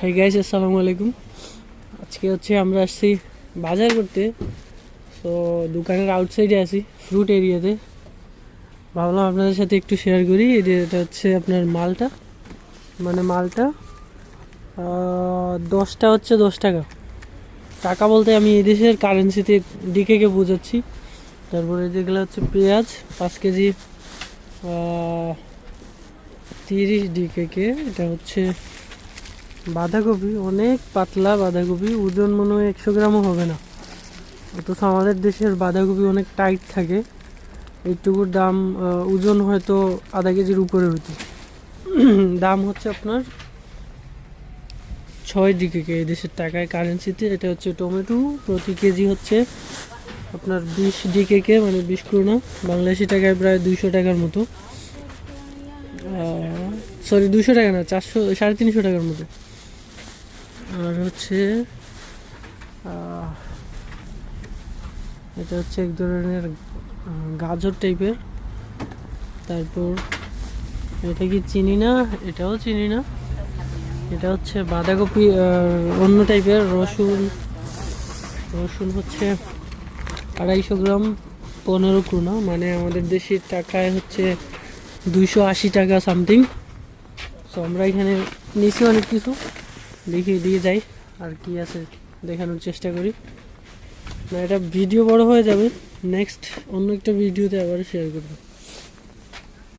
Hi guys, আসসালামু আলাইকুম। আজকে আমরা আসছি বাজার করতে। তো দোকানের আউটসাইডে আছি, ফ্রুট এরিয়াতে। ভাবলাম আপনাদের সাথে একটু শেয়ার করি। এটা হচ্ছে আপনার মালটা, মানে মালটা 10টা হচ্ছে 10 টাকা। টাকা বলতে আমি এই দেশের কারেন্সিতে ডিকেকে বোঝাচ্ছি। তারপরে যেগুলো হচ্ছে পেঁয়াজ 5 কেজি 30 ডিকেকে। এটা হচ্ছে বাঁধাকপি, অনেক পাতলা বাঁধাকপি, ওজন মনে হয় 100 গ্রামও হবে না। অথচ আমাদের দেশের বাঁধাকপি অনেক টাইট থাকে। এইটুকুর দাম ওজন হয়তো আধা কেজির উপরে হতো। দাম হচ্ছে আপনার 6 ডিকেকে এই দেশের টাকায় কারেন্সিতে। এটা হচ্ছে টমেটো, প্রতি কেজি হচ্ছে আপনার 20 ডিকেকে, মানে 20 করোনা, বাংলাদেশি টাকায় প্রায় 200 টাকার মতো। সরি, 200 টাকা না, 400 350 টাকার মতো। আর হচ্ছে এটা হচ্ছে এক ধরনের গাজর টাইপের। তারপর এটা কি চিনি না, এটাও চিনি না। এটা হচ্ছে বাঁধাকপি, অন্য টাইপের। রসুন হচ্ছে 250 গ্রাম, 15 করোনা, মানে আমাদের দেশের টাকায় হচ্ছে 280 টাকা সামথিং। তো আমরা এখানে নিচে অনেক কিছু দেখিয়ে দিয়ে যাই, আর কি আছে দেখানোর চেষ্টা করি। না, এটা ভিডিও বড় হয়ে যাবে, নেক্সট অন্য একটা ভিডিওতে আবার শেয়ার করবো।